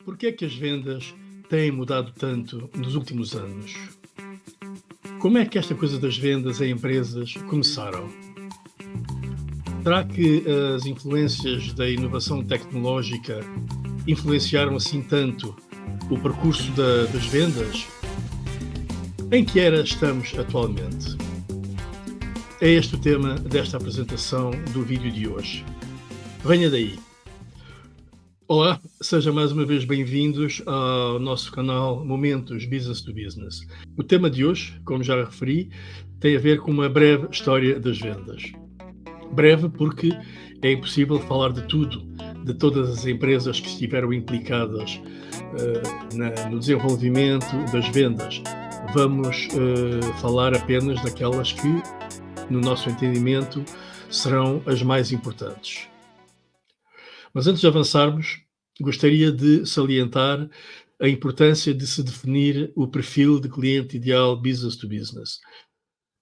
Por que é que as vendas têm mudado tanto nos últimos anos? Como é que esta coisa das vendas em empresas começaram? Será que as influências da inovação tecnológica influenciaram assim tanto o percurso das vendas? Em que era estamos atualmente? É este o tema desta apresentação do vídeo de hoje. Venha daí! Olá, sejam mais uma vez bem-vindos ao nosso canal Momentos Business to Business. O tema de hoje, como já referi, tem a ver com uma breve história das vendas. Breve porque é impossível falar de tudo, de todas as empresas que estiveram implicadas no desenvolvimento das vendas. Vamos falar apenas daquelas que, no nosso entendimento, serão as mais importantes. Mas antes de avançarmos, gostaria de salientar a importância de se definir o perfil de cliente ideal business to business.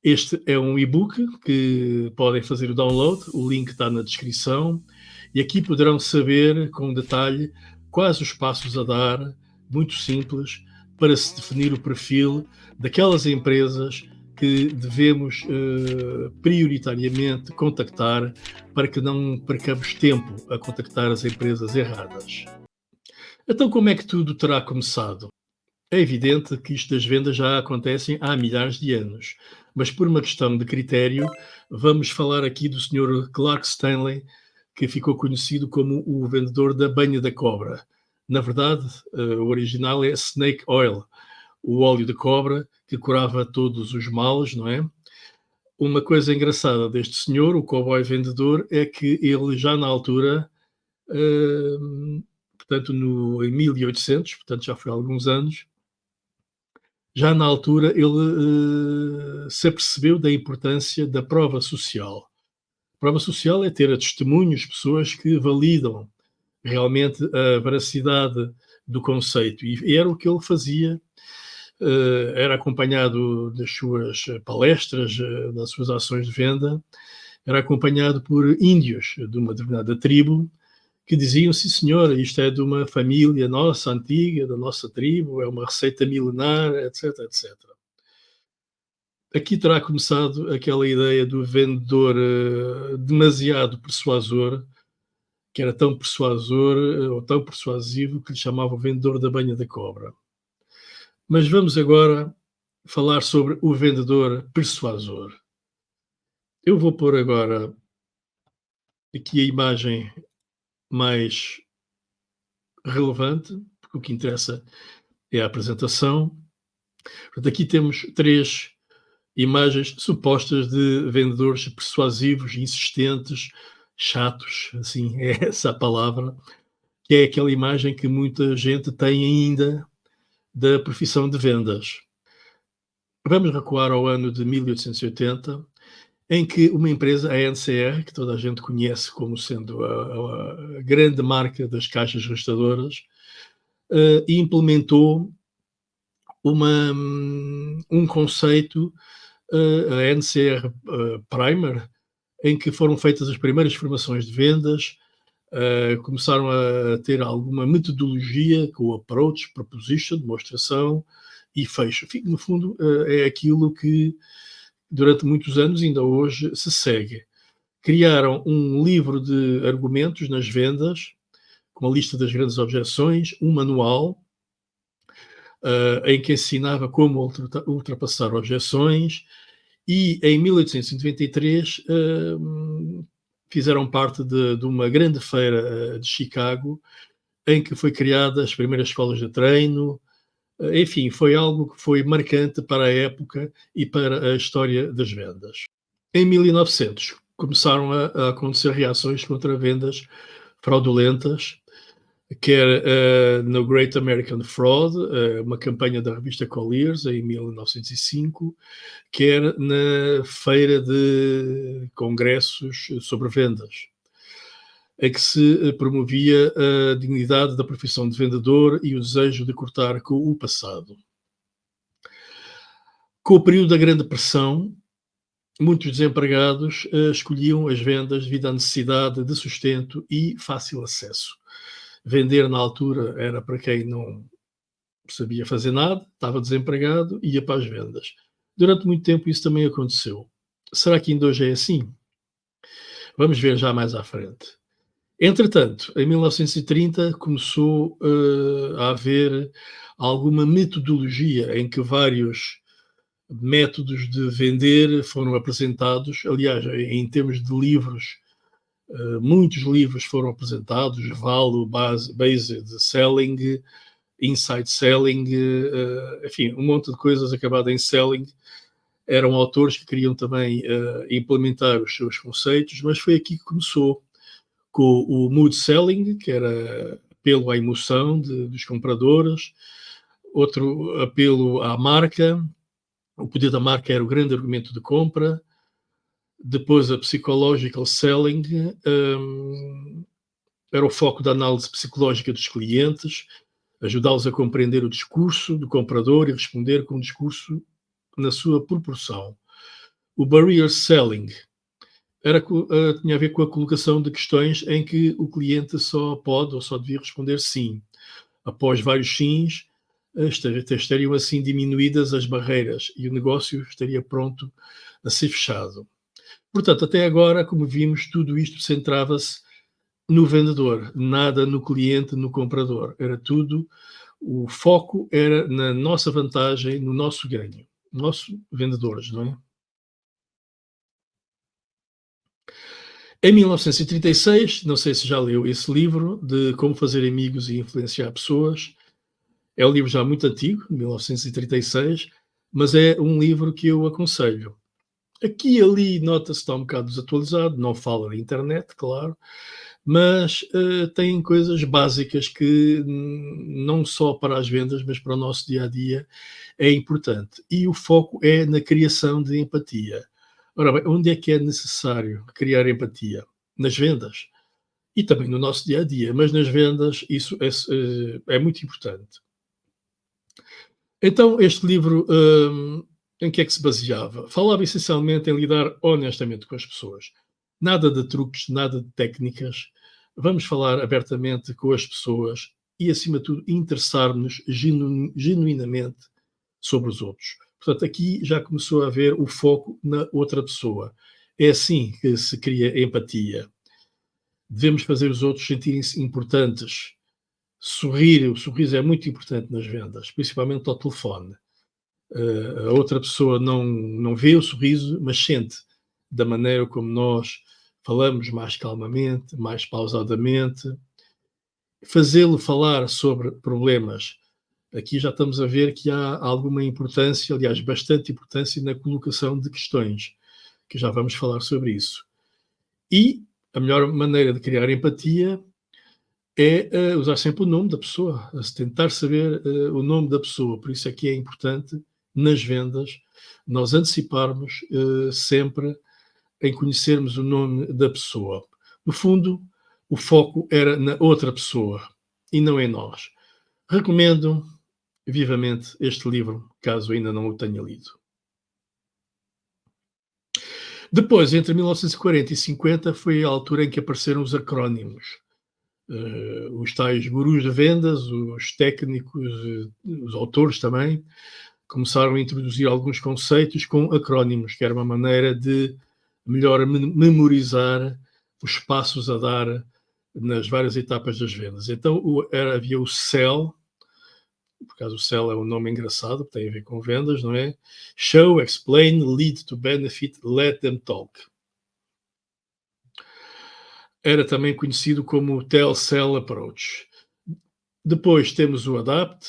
Este é um e-book que podem fazer o download, o link está na descrição, e aqui poderão saber com detalhe quais os passos a dar, muito simples, para se definir o perfil daquelas empresas que devemos prioritariamente contactar para que não percamos tempo a contactar as empresas erradas. Então, como é que tudo terá começado? É evidente que isto das vendas já acontecem há milhares de anos, mas por uma questão de critério, vamos falar aqui do Sr. Clark Stanley, que ficou conhecido como o vendedor da banha da cobra. Na verdade, o original é Snake Oil, o óleo de cobra que curava todos os males, não é? Uma coisa engraçada deste senhor, o cowboy vendedor, é que ele já na altura, portanto em 1800, portanto já foi há alguns anos, já na altura ele se apercebeu da importância da prova social. A prova social é ter a testemunhos, pessoas que validam realmente a veracidade do conceito. E era o que ele fazia, era acompanhado das suas palestras, das suas ações de venda, era acompanhado por índios de uma determinada tribo que diziam: sim senhor, isto é de uma família nossa, antiga, da nossa tribo, é uma receita milenar, etc, etc. Aqui terá começado aquela ideia do vendedor demasiado persuasor, que era tão persuasor ou tão persuasivo que lhe chamava o vendedor da banha da cobra. Mas vamos agora falar sobre o vendedor persuasor. Eu vou pôr agora aqui a imagem mais relevante, porque o que interessa é a apresentação. Portanto, aqui temos 3 imagens supostas de vendedores persuasivos, insistentes, chatos, assim, é essa a palavra, que é aquela imagem que muita gente tem ainda da profissão de vendas. Vamos recuar ao ano de 1880, em que uma empresa, a NCR, que toda a gente conhece como sendo a grande marca das caixas registadoras, implementou um conceito, a NCR Primer, em que foram feitas as primeiras formações de vendas, começaram a ter alguma metodologia com o approach, proposition, demonstração e fecho. Enfim, no fundo, é aquilo que durante muitos anos, ainda hoje, se segue. Criaram um livro de argumentos nas vendas, com a lista das grandes objeções, um manual, em que ensinava como ultrapassar objeções, e em 1893 fizeram parte de uma grande feira de Chicago, em que foi criada as primeiras escolas de treino. Enfim, foi algo que foi marcante para a época e para a história das vendas. Em 1900 começaram a acontecer reações contra vendas fraudulentas, quer no Great American Fraud, uma campanha da revista Colliers em 1905, quer na feira de congressos sobre vendas, em que se promovia a dignidade da profissão de vendedor e o desejo de cortar com o passado. Com o período da Grande Depressão, muitos desempregados escolhiam as vendas devido à necessidade de sustento e fácil acesso. Vender na altura era para quem não sabia fazer nada, estava desempregado, ia para as vendas. Durante muito tempo isso também aconteceu. Será que ainda hoje é assim? Vamos ver já mais à frente. Entretanto, em 1930 começou a haver alguma metodologia em que vários métodos de vender foram apresentados. Aliás, em termos de livros, muitos livros foram apresentados: Value Based Selling, Inside Selling, enfim, um monte de coisas acabado em selling. Eram autores que queriam também implementar os seus conceitos, mas foi aqui que começou com o mood selling, que era apelo à emoção dos compradores, outro apelo à marca, o poder da marca era o grande argumento de compra, depois a psychological selling, era o foco da análise psicológica dos clientes, ajudá-los a compreender o discurso do comprador e responder com o discurso na sua proporção. O barrier selling tinha a ver com a colocação de questões em que o cliente só pode ou só devia responder sim. Após vários sims, estariam assim diminuídas as barreiras e o negócio estaria pronto a ser fechado. Portanto, até agora, como vimos, tudo isto centrava-se no vendedor, nada no cliente, no comprador. Era tudo, o foco era na nossa vantagem, no nosso ganho. Nossos vendedores, não é? Em 1936, não sei se já leu esse livro, de Como Fazer Amigos e Influenciar Pessoas. É um livro já muito antigo, de 1936, mas é um livro que eu aconselho. Aqui e ali nota-se que está um bocado desatualizado, não fala da internet, claro, mas tem coisas básicas que não só para as vendas, mas para o nosso dia a dia é importante. E o foco é na criação de empatia. Ora bem, onde é que é necessário criar empatia? Nas vendas. E também no nosso dia a dia, mas nas vendas isso é muito importante. Então, este livro, em que é que se baseava? Falava essencialmente em lidar honestamente com as pessoas. Nada de truques, nada de técnicas. Vamos falar abertamente com as pessoas e, acima de tudo, interessar-nos genuinamente sobre os outros. Portanto, aqui já começou a haver o foco na outra pessoa. É assim que se cria empatia. Devemos fazer os outros sentirem-se importantes. Sorrir, o sorriso é muito importante nas vendas, principalmente ao telefone. A outra pessoa não vê o sorriso, mas sente da maneira como nós falamos mais calmamente, mais pausadamente. Fazê-lo falar sobre problemas. Aqui já estamos a ver que há alguma importância, aliás, bastante importância na colocação de questões, que já vamos falar sobre isso. E a melhor maneira de criar empatia é usar sempre o nome da pessoa, tentar saber o nome da pessoa. Por isso é que é importante, nas vendas, nós anteciparmos sempre em conhecermos o nome da pessoa. No fundo, o foco era na outra pessoa e não em nós. Recomendo vivamente este livro, caso ainda não o tenha lido. Depois, entre 1940 e 50, foi a altura em que apareceram os acrónimos. Os tais gurus de vendas, os técnicos, os autores também, começaram a introduzir alguns conceitos com acrónimos, que era uma maneira de melhor memorizar os passos a dar nas várias etapas das vendas. Então havia o SEL, por acaso o SEL é um nome engraçado, tem a ver com vendas, não é? Show, Explain, Lead to Benefit, Let Them Talk. Era também conhecido como o Tell-Sell Approach. Depois temos o Adapt,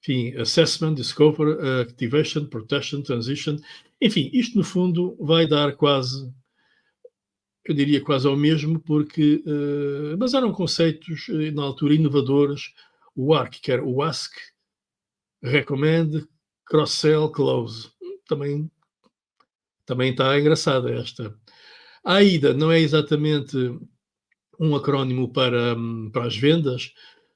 enfim, Assessment, Discover, Activation, Protection, Transition. Enfim, isto no fundo vai dar quase, eu diria quase ao mesmo, porque, mas eram conceitos na altura inovadores. O ARC, que era o Ask, Recommend, Cross-Sell, Close. Também está engraçada esta. A AIDA não é exatamente um acrónimo para as vendas,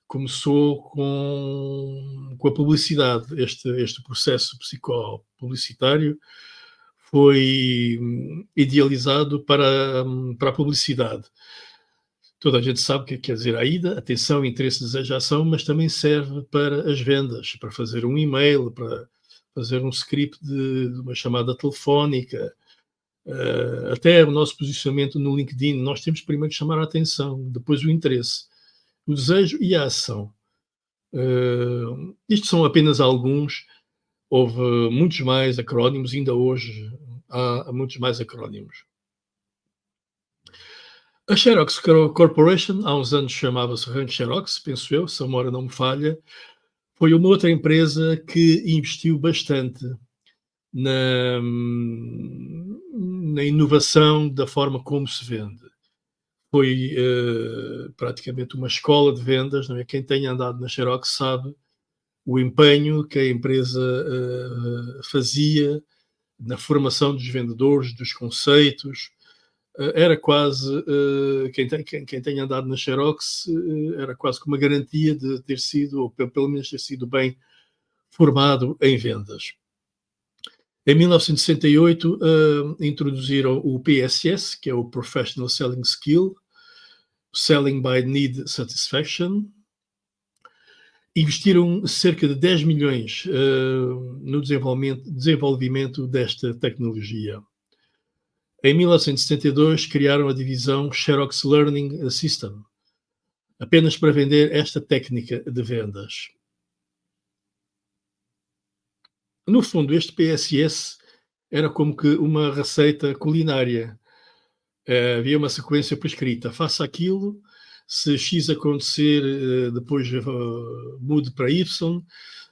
começou com a publicidade. Este processo psicopublicitário foi idealizado para a publicidade. Toda a gente sabe o que quer dizer AIDA, atenção, interesse, desejo, ação, mas também serve para as vendas, para fazer um e-mail, para fazer um script de uma chamada telefónica, até o nosso posicionamento no LinkedIn. Nós temos primeiro que chamar a atenção, depois o interesse, o desejo e a ação. Isto são apenas alguns, houve muitos mais acrónimos, ainda hoje há muitos mais acrónimos. A Xerox Corporation, há uns anos chamava-se Rank Xerox, penso eu, se a memória não me falha, foi uma outra empresa que investiu bastante na, na inovação da forma como se vende. Foi praticamente uma escola de vendas, não é? Quem tenha andado na Xerox sabe o empenho que a empresa fazia na formação dos vendedores, dos conceitos. Era quase, quem tem andado na Xerox, era quase como uma garantia de ter sido, ou pelo menos ter sido bem formado em vendas. Em 1968, introduziram o PSS, que é o Professional Selling Skill, Selling by Need Satisfaction. Investiram cerca de 10 milhões no desenvolvimento desta tecnologia. Em 1972, criaram a divisão Xerox Learning System, apenas para vender esta técnica de vendas. No fundo, este PSS era como que uma receita culinária. Havia uma sequência prescrita. Faça aquilo, se X acontecer, depois mude para Y.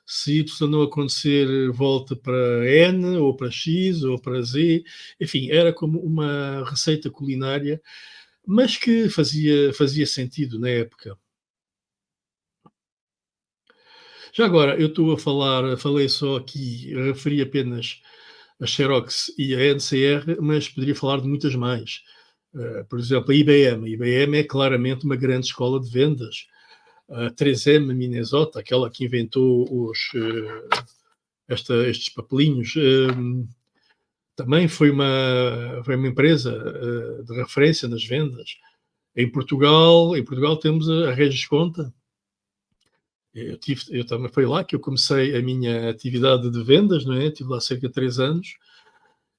Se Y não acontecer, volte para N, ou para X, ou para Z. Enfim, era como uma receita culinária, mas que fazia sentido na época. Já agora, eu estou a falei só aqui, referi apenas a Xerox e a NCR, mas poderia falar de muitas mais. Por exemplo, a IBM. A IBM é claramente uma grande escola de vendas. A 3M Minnesota, aquela que inventou estes papelinhos, também foi uma empresa de referência nas vendas. Em Portugal temos a Regis Conta. Eu também foi lá que eu comecei a minha atividade de vendas, não é? Estive lá cerca de 3 anos.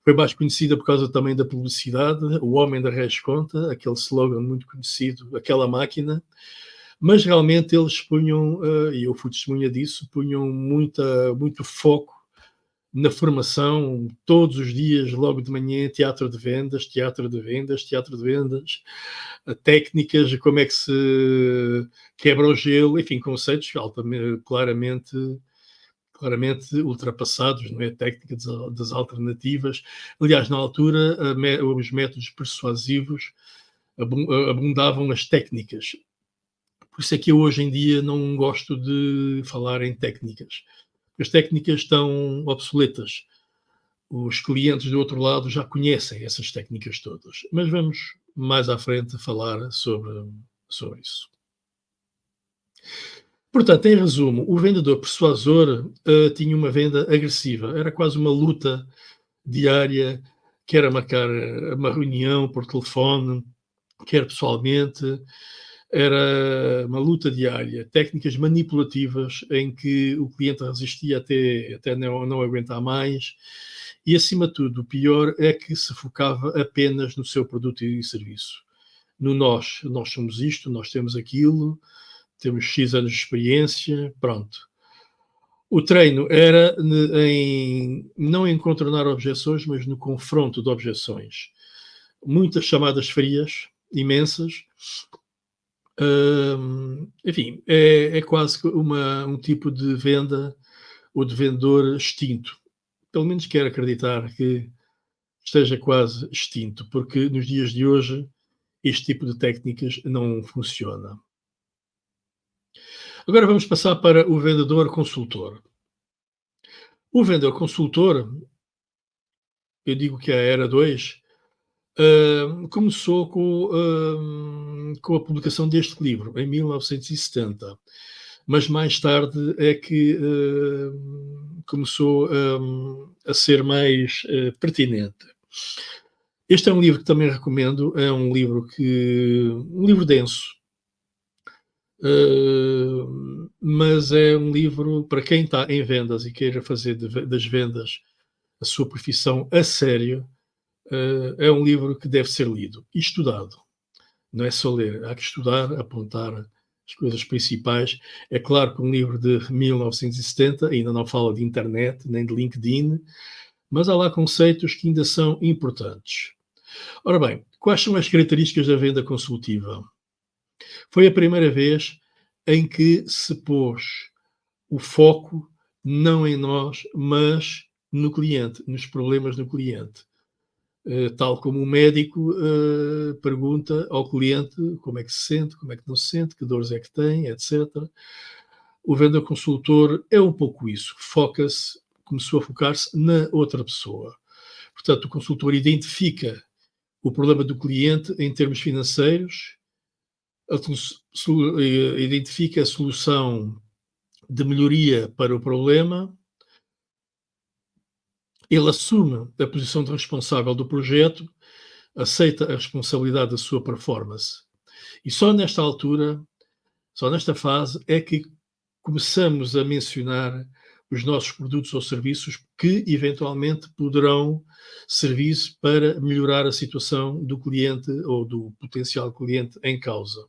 Foi mais conhecida por causa também da publicidade, o homem da Regis Conta, aquele slogan muito conhecido, aquela máquina. Mas realmente eles punham, e eu fui testemunha disso, punham muito foco na formação, todos os dias, logo de manhã, teatro de vendas, técnicas, como é que se quebra o gelo, enfim, conceitos claramente ultrapassados, não é? Técnica das alternativas. Aliás, na altura, os métodos persuasivos abundavam as técnicas. Por isso é que eu hoje em dia não gosto de falar em técnicas. As técnicas estão obsoletas. Os clientes do outro lado já conhecem essas técnicas todas. Mas vamos mais à frente falar sobre isso. Portanto, em resumo, o vendedor persuasor tinha uma venda agressiva. Era quase uma luta diária, quer a marcar uma reunião por telefone, quer pessoalmente. Era uma luta diária, técnicas manipulativas em que o cliente resistia até não aguentar mais. E, acima de tudo, o pior é que se focava apenas no seu produto e serviço. No nós somos isto, nós temos aquilo, temos X anos de experiência, pronto. O treino era não em contornar objeções, mas no confronto de objeções. Muitas chamadas frias, imensas. Enfim, é quase um tipo de venda ou de vendedor extinto. Pelo menos quero acreditar que esteja quase extinto, porque nos dias de hoje este tipo de técnicas não funciona. Agora vamos passar para o vendedor consultor. O vendedor consultor, eu digo que é a era 2, começou com a publicação deste livro, em 1970. Mas mais tarde é que começou a ser mais pertinente. Este é um livro que também recomendo, é um livro denso, mas é um livro para quem está em vendas e queira fazer das vendas a sua profissão a sério, é um livro que deve ser lido e estudado. Não é só ler, há que estudar, apontar as coisas principais. É claro que um livro de 1970 ainda não fala de internet, nem de LinkedIn, mas há lá conceitos que ainda são importantes. Ora bem, quais são as características da venda consultiva? Foi a primeira vez em que se pôs o foco não em nós, mas no cliente, nos problemas do cliente. Tal como o médico pergunta ao cliente como é que se sente, como é que não se sente, que dores é que tem, etc. O vendedor consultor é um pouco isso, foca-se, começou a focar-se na outra pessoa. Portanto, o consultor identifica o problema do cliente em termos financeiros, identifica a solução de melhoria para o problema, ele assume a posição de responsável do projeto, aceita a responsabilidade da sua performance. E só nesta altura, só nesta fase, é que começamos a mencionar os nossos produtos ou serviços que eventualmente poderão servir para melhorar a situação do cliente ou do potencial cliente em causa.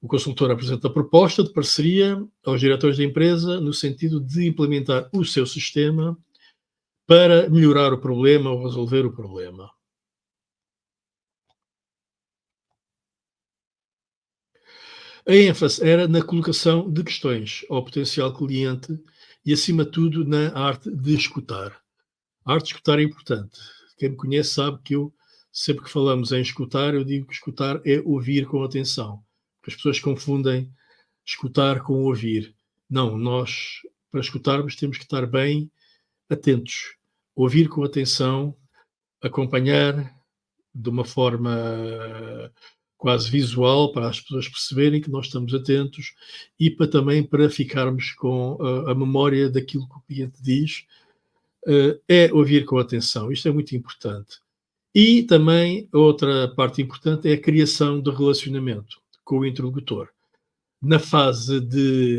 O consultor apresenta a proposta de parceria aos diretores da empresa no sentido de implementar o seu sistema para melhorar o problema ou resolver o problema. A ênfase era na colocação de questões ao potencial cliente e, acima de tudo, na arte de escutar. A arte de escutar é importante. Quem me conhece sabe que eu, sempre que falamos em escutar, eu digo que escutar é ouvir com atenção. Porque as pessoas confundem escutar com ouvir. Não, nós, para escutarmos, temos que estar bem atentos. Ouvir com atenção, acompanhar de uma forma quase visual para as pessoas perceberem que nós estamos atentos e também para ficarmos com a memória daquilo que o cliente diz, é ouvir com atenção. Isto é muito importante. E também outra parte importante é a criação de relacionamento com o interlocutor. Na fase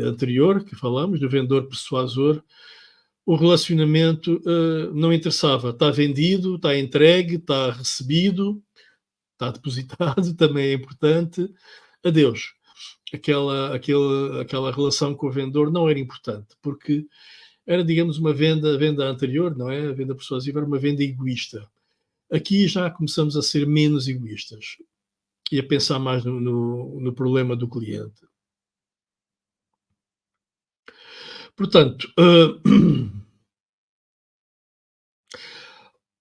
anterior, que falamos, do vendedor persuasor, o relacionamento não interessava. Está vendido, está entregue, está recebido, está depositado, também é importante. Adeus. Aquela relação com o vendedor não era importante, porque era, digamos, uma venda anterior, não é? A venda persuasiva era uma venda egoísta. Aqui já começamos a ser menos egoístas e a pensar mais no problema do cliente. Portanto,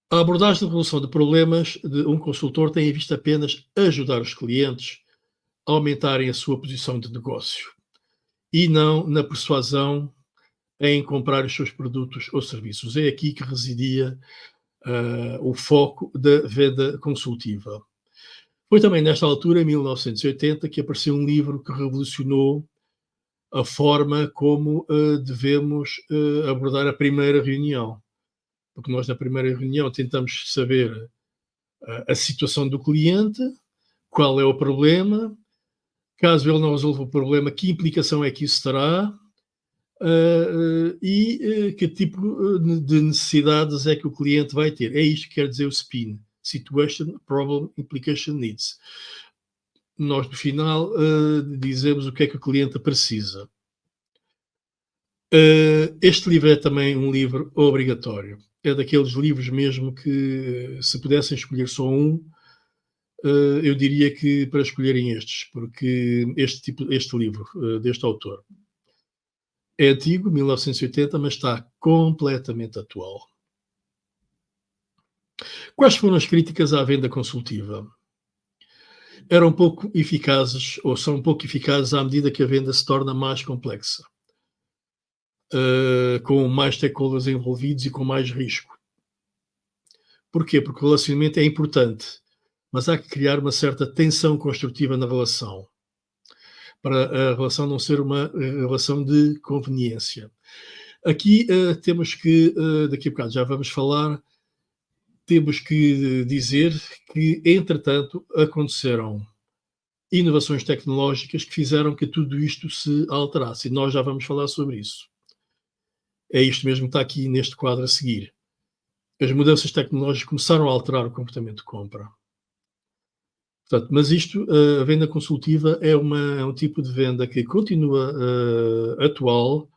a abordagem de resolução de problemas de um consultor tem em vista apenas ajudar os clientes a aumentarem a sua posição de negócio e não na persuasão em comprar os seus produtos ou serviços. É aqui que residia o foco da venda consultiva. Foi também nesta altura, em 1980, que apareceu um livro que revolucionou a forma como devemos abordar a primeira reunião. Porque nós, na primeira reunião, tentamos saber a situação do cliente, qual é o problema, caso ele não resolva o problema, que implicação é que isso terá, e que tipo de necessidades é que o cliente vai ter. É isto que quer dizer o SPIN: Situation, Problem, Implication, Needs. Nós, no final, dizemos o que é que o cliente precisa. Este livro é também um livro obrigatório. É daqueles livros mesmo que, se pudessem escolher só um, eu diria que para escolherem estes, porque este livro, deste autor, é antigo, 1980, mas está completamente atual. Quais foram as críticas à venda consultiva? Eram pouco eficazes, ou são pouco eficazes à medida que a venda se torna mais complexa, com mais stakeholders envolvidos e com mais risco. Porquê? Porque o relacionamento é importante, mas há que criar uma certa tensão construtiva na relação, para a relação não ser uma relação de conveniência. Aqui temos que, daqui a bocado já vamos falar, temos que dizer que, entretanto, aconteceram inovações tecnológicas que fizeram que tudo isto se alterasse, e nós já vamos falar sobre isso. É isto mesmo que está aqui neste quadro a seguir. As mudanças tecnológicas começaram a alterar o comportamento de compra. Portanto, mas isto, a venda consultiva é um tipo de venda que continua atual,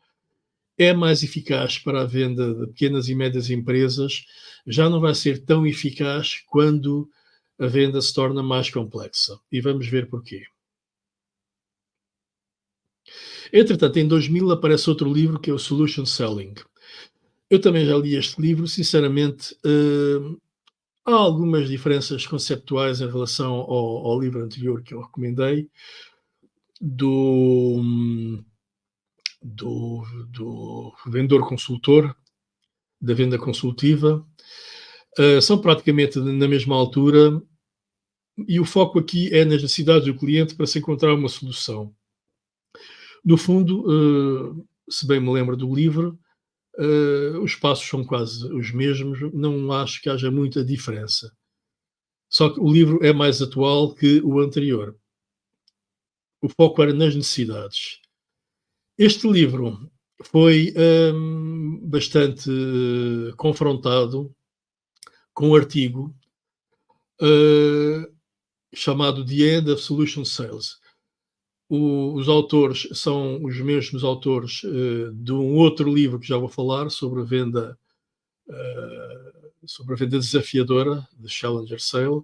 é mais eficaz para a venda de pequenas e médias empresas, já não vai ser tão eficaz quando a venda se torna mais complexa. E vamos ver porquê. Entretanto, em 2000 aparece outro livro que é o Solution Selling. Eu também já li este livro, sinceramente, há algumas diferenças conceptuais em relação ao livro anterior que eu recomendei, do, do vendedor consultor, da venda consultiva. São praticamente na mesma altura e o foco aqui é nas necessidades do cliente para se encontrar uma solução. No fundo, se bem me lembro do livro, os passos são quase os mesmos, não acho que haja muita diferença. Só que o livro é mais atual que o anterior. O foco era nas necessidades. Este livro foi bastante confrontado com um artigo chamado The End of Solution Sales. Os autores são os mesmos autores de um outro livro que já vou falar sobre a venda desafiadora, de Challenger Sale.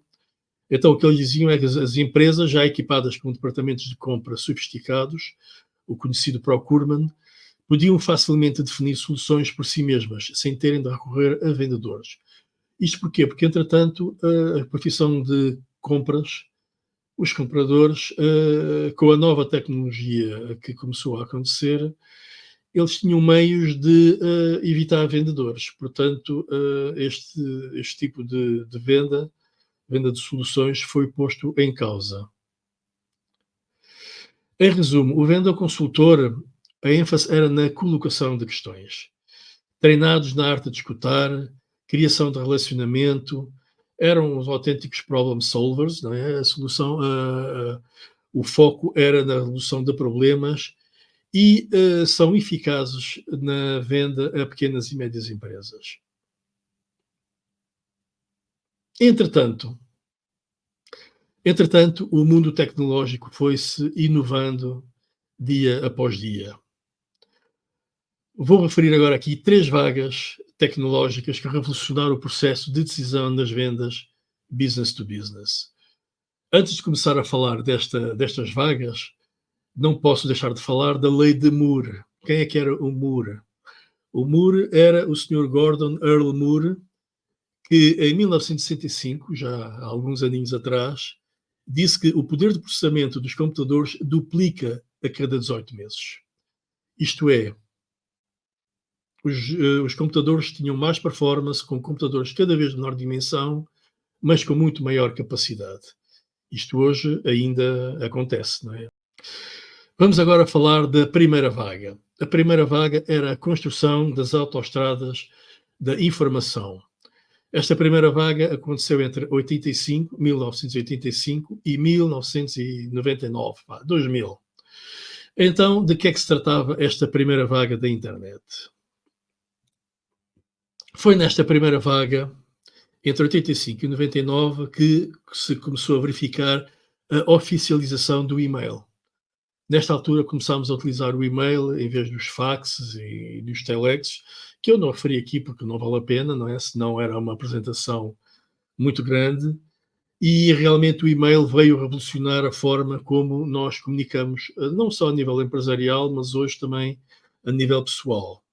Então, o que eles diziam é que as empresas já equipadas com departamentos de compra sofisticados, o conhecido procurement, podiam facilmente definir soluções por si mesmas, sem terem de recorrer a vendedores. Isto porquê? Porque, entretanto, a profissão de compras, os compradores, com a nova tecnologia que começou a acontecer, eles tinham meios de evitar vendedores. Portanto, este tipo de venda de soluções, foi posto em causa. Em resumo, o vendedor consultor, a ênfase era na colocação de questões. Treinados na arte de escutar, criação de relacionamento, eram os autênticos problem solvers, não é? A solução, o foco era na resolução de problemas e são eficazes na venda a pequenas e médias empresas. Entretanto, o mundo tecnológico foi-se inovando dia após dia. Vou referir agora aqui 3 vagas tecnológicas que revolucionaram o processo de decisão nas vendas business to business. Antes de começar a falar destas vagas, não posso deixar de falar da lei de Moore. Quem é que era o Moore? O Moore era o Sr. Gordon Earl Moore, que em 1965, já há alguns aninhos atrás, disse que o poder de processamento dos computadores duplica a cada 18 meses. Isto é, os computadores tinham mais performance, com computadores cada vez de menor dimensão, mas com muito maior capacidade. Isto hoje ainda acontece, não é? Vamos agora falar da primeira vaga. A primeira vaga era a construção das autoestradas da informação. Esta primeira vaga aconteceu entre 1985 e 1999, 2000. Então, de que é que se tratava esta primeira vaga da internet? Foi nesta primeira vaga, entre 85 e 99, que se começou a verificar a oficialização do e-mail. Nesta altura começámos a utilizar o e-mail em vez dos faxes e dos telex, que eu não referi aqui porque não vale a pena, não é? Senão era uma apresentação muito grande, e realmente o e-mail veio revolucionar a forma como nós comunicamos, não só a nível empresarial, mas hoje também a nível pessoal.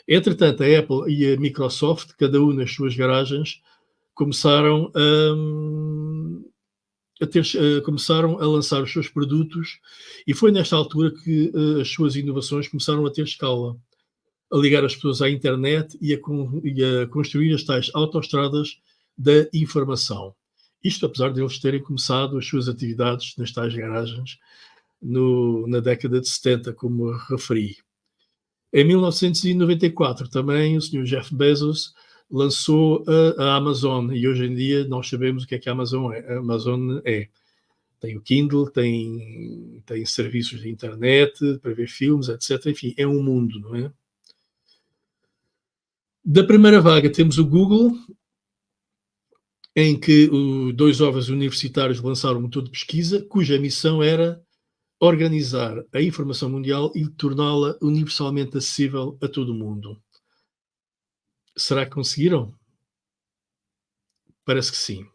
Entretanto, a Apple e a Microsoft, cada um nas suas garagens, começaram começaram a lançar os seus produtos, e foi nesta altura que as suas inovações começaram a ter escala, a ligar as pessoas à internet e a construir as tais autoestradas da informação. Isto apesar de eles terem começado as suas atividades nas tais garagens na década de 70, como referi. Em 1994 também o Sr. Jeff Bezos lançou a Amazon, e hoje em dia nós sabemos o que é que a Amazon é. A Amazon é. Tem o Kindle, tem serviços de internet para ver filmes, etc. Enfim, é um mundo, não é? Da primeira vaga temos o Google, em que dois jovens universitários lançaram um motor de pesquisa, cuja missão era organizar a informação mundial e torná-la universalmente acessível a todo o mundo. Será que conseguiram? Parece que sim.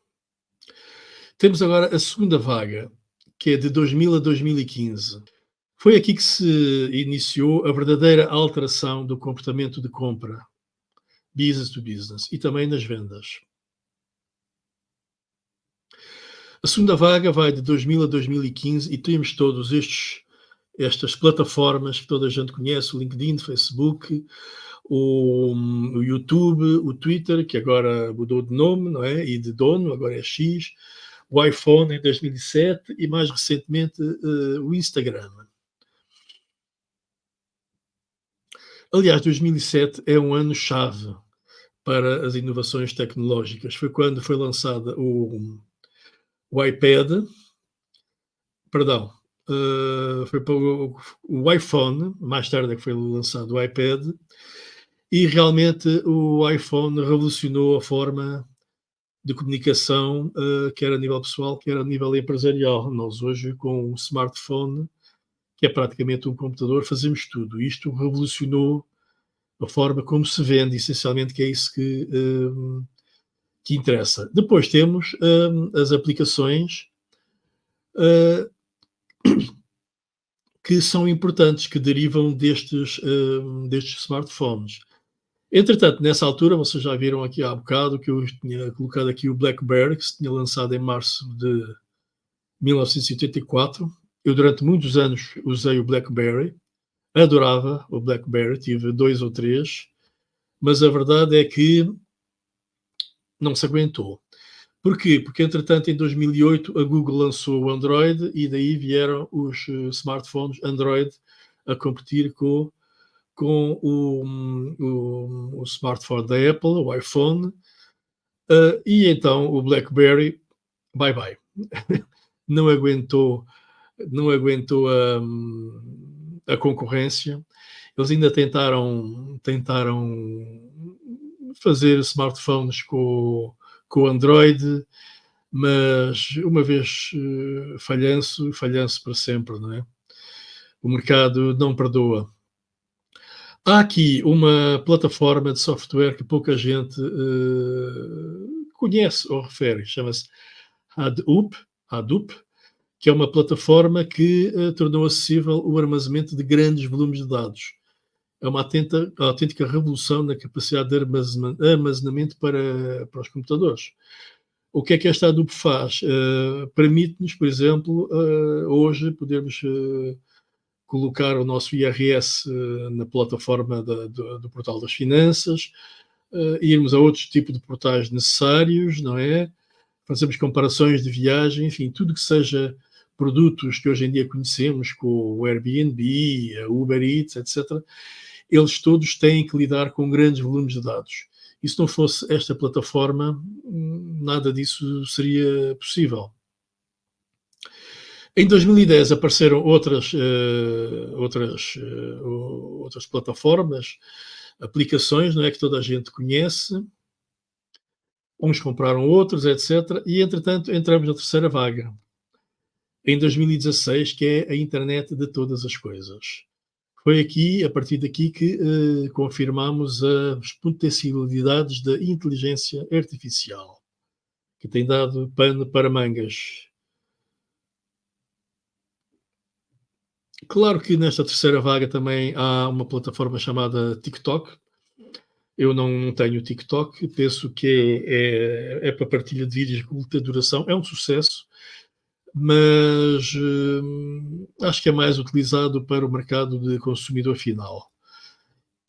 Temos agora a segunda vaga, que é de 2000 a 2015. Foi aqui que se iniciou a verdadeira alteração do comportamento de compra, business to business, e também nas vendas. A segunda vaga vai de 2000 a 2015 e temos todos estas plataformas que toda a gente conhece, o LinkedIn, o Facebook, o YouTube, o Twitter, que agora mudou de nome, não é? E de dono, agora é X, o iPhone em 2007 e mais recentemente o Instagram. Aliás, 2007 é um ano-chave para as inovações tecnológicas. Foi quando foi lançada o iPad, perdão, foi para o iPhone, mais tarde é que foi lançado o iPad, e realmente o iPhone revolucionou a forma de comunicação, quer a nível pessoal, quer a nível empresarial. Nós hoje, com um smartphone, que é praticamente um computador, fazemos tudo. Isto revolucionou a forma como se vende, essencialmente, que é isso que interessa. Depois temos as aplicações que são importantes, que derivam destes smartphones. Entretanto, nessa altura, vocês já viram aqui há bocado que eu tinha colocado aqui o BlackBerry, que se tinha lançado em março de 1984. Eu, durante muitos anos, usei o BlackBerry, adorava o BlackBerry, tive 2 ou 3, mas a verdade é que não se aguentou. Porquê? Porque, entretanto, em 2008, a Google lançou o Android e daí vieram os smartphones Android a competir com o smartphone da Apple, o iPhone, e então o BlackBerry, bye bye. não aguentou, não aguentou a concorrência. Eles ainda tentaram fazer smartphones com o Android, mas uma vez falhanço para sempre, não é? O mercado não perdoa. Há aqui uma plataforma de software que pouca gente conhece ou refere, chama-se Hadoop, que é uma plataforma que tornou acessível o armazenamento de grandes volumes de dados. É uma autêntica revolução na capacidade de armazenamento para os computadores. O que é que esta Hadoop faz? Permite-nos, por exemplo, hoje podermos colocar o nosso IRS na plataforma do Portal das Finanças, irmos a outros tipos de portais necessários, não é? Fazemos comparações de viagem, enfim, tudo que seja produtos que hoje em dia conhecemos, com o Airbnb, a Uber Eats, etc., eles todos têm que lidar com grandes volumes de dados. E se não fosse esta plataforma, nada disso seria possível. Em 2010 apareceram outras plataformas, aplicações, não é, que toda a gente conhece. Uns compraram outros, etc. E, entretanto, entramos na terceira vaga, em 2016, que é a internet de todas as coisas. Foi aqui, a partir daqui, que confirmamos as potencialidades da inteligência artificial, que tem dado pano para mangas. Claro que nesta terceira vaga também há uma plataforma chamada TikTok. Eu não tenho TikTok, penso que é para partilha de vídeos de curta duração, é um sucesso, mas acho que é mais utilizado para o mercado de consumidor final.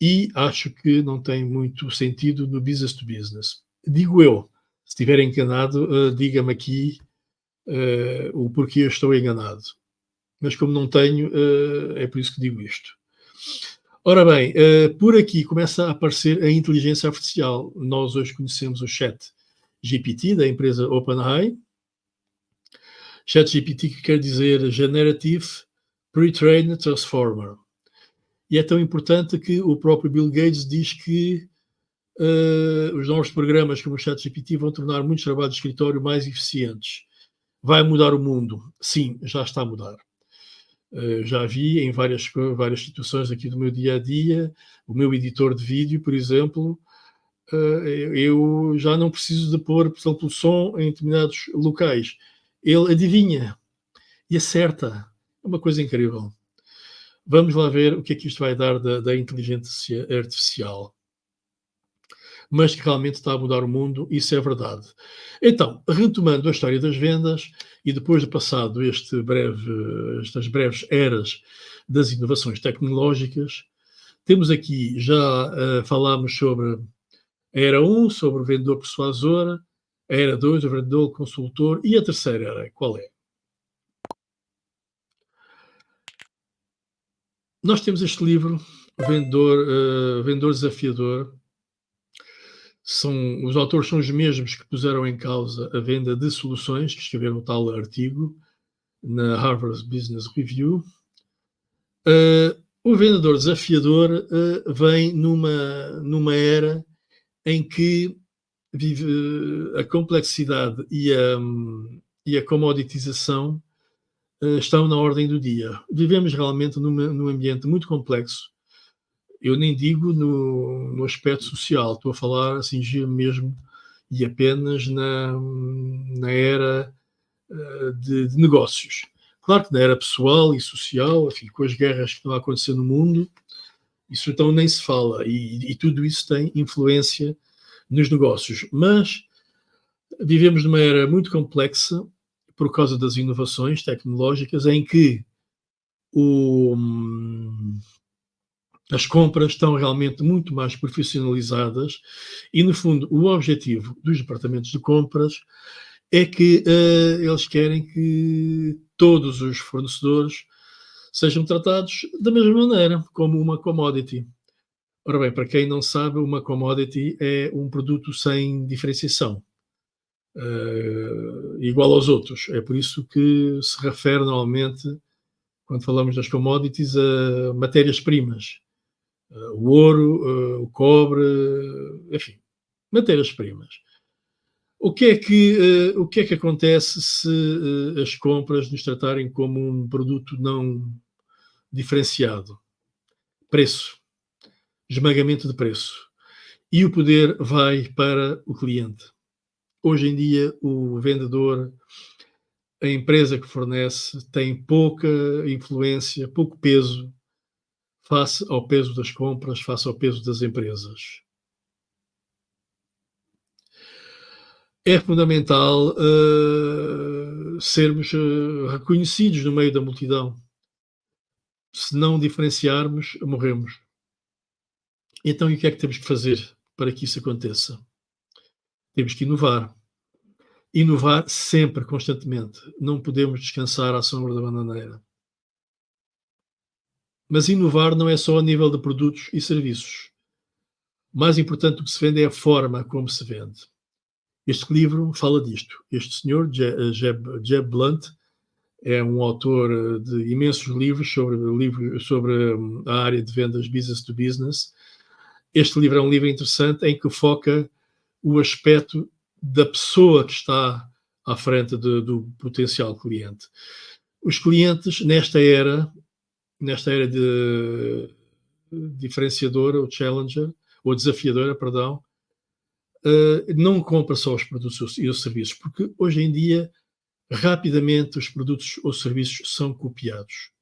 E acho que não tem muito sentido no business to business. Digo eu, se estiver enganado, diga-me aqui o porquê eu estou enganado. Mas como não tenho, é por isso que digo isto. Ora bem, por aqui começa a aparecer a inteligência artificial. Nós hoje conhecemos o Chat GPT da empresa OpenAI. Chat GPT que quer dizer Generative Pre-trained Transformer. E é tão importante que o próprio Bill Gates diz que os novos programas como o Chat GPT vão tornar muitos trabalhos de escritório mais eficientes. Vai mudar o mundo? Sim, já está a mudar. Já vi em várias situações aqui do meu dia a dia, o meu editor de vídeo, por exemplo, eu já não preciso de pôr, por exemplo, o som em determinados locais. Ele adivinha e acerta. É uma coisa incrível. Vamos lá ver o que é que isto vai dar da inteligência artificial. Mas que realmente está a mudar o mundo, isso é verdade. Então, retomando a história das vendas, e depois de passado estas breves eras das inovações tecnológicas, temos aqui, já falámos sobre a era 1, sobre o vendedor persuasor, a era 2, o vendedor consultor, e a terceira era, qual é? Nós temos este livro, Vendedor Desafiador. Os autores são os mesmos que puseram em causa a venda de soluções, que escreveram o tal artigo na Harvard Business Review. O vendedor desafiador vem numa era em que vive a complexidade e a commoditização estão na ordem do dia. Vivemos realmente num ambiente muito complexo. Eu nem digo no aspecto social, estou a falar assim mesmo e apenas na era de negócios. Claro que na era pessoal e social, enfim, com as guerras que estão a acontecer no mundo, isso então nem se fala, e tudo isso tem influência nos negócios. Mas vivemos numa era muito complexa por causa das inovações tecnológicas, em que as compras estão realmente muito mais profissionalizadas e, no fundo, o objetivo dos departamentos de compras é que eles querem que todos os fornecedores sejam tratados da mesma maneira, como uma commodity. Ora bem, para quem não sabe, uma commodity é um produto sem diferenciação, igual aos outros. É por isso que se refere normalmente, quando falamos das commodities, a matérias-primas. O ouro, o cobre, enfim, matérias-primas. O que é que acontece se as compras nos tratarem como um produto não diferenciado? Preço, esmagamento de preço. E o poder vai para o cliente. Hoje em dia, o vendedor, a empresa que fornece, tem pouca influência, pouco peso face ao peso das compras, face ao peso das empresas. É fundamental sermos reconhecidos no meio da multidão. Se não diferenciarmos, morremos. Então, e o que é que temos que fazer para que isso aconteça? Temos que inovar. Inovar sempre, constantemente. Não podemos descansar à sombra da bananeira. Mas inovar não é só a nível de produtos e serviços. O mais importante do que se vende é a forma como se vende. Este livro fala disto. Este senhor, Jeb Blunt, é um autor de imensos livros sobre a área de vendas business to business. Este livro é um livro interessante em que foca o aspecto da pessoa que está à frente do potencial cliente. Os clientes, nesta era de diferenciadora, ou challenger, ou desafiadora, perdão, não compra só os produtos e os serviços, porque hoje em dia rapidamente os produtos ou serviços são copiados.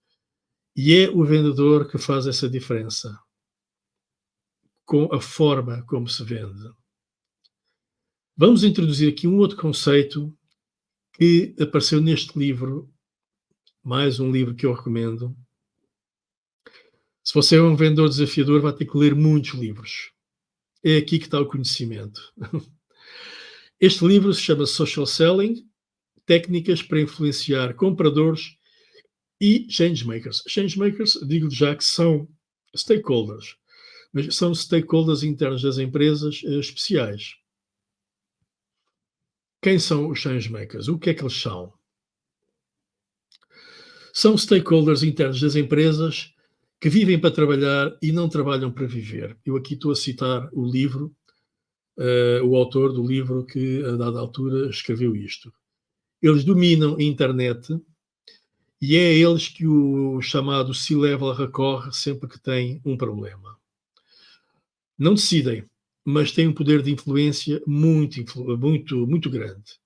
E é o vendedor que faz essa diferença com a forma como se vende. Vamos introduzir aqui um outro conceito que apareceu neste livro, mais um livro que eu recomendo. Se você é um vendedor desafiador, vai ter que ler muitos livros. É aqui que está o conhecimento. Este livro se chama Social Selling, Técnicas para Influenciar Compradores e Changemakers. Changemakers, digo já que são Stakeholders, mas são stakeholders internos das empresas especiais. Quem são os changemakers? O que é que eles são? São stakeholders internos das empresas que vivem para trabalhar e não trabalham para viver. Eu aqui estou a citar o livro, o autor do livro que, a dada altura, escreveu isto. Eles dominam a internet e é a eles que o chamado C-Level recorre sempre que tem um problema. Não decidem, mas têm um poder de influência muito grande.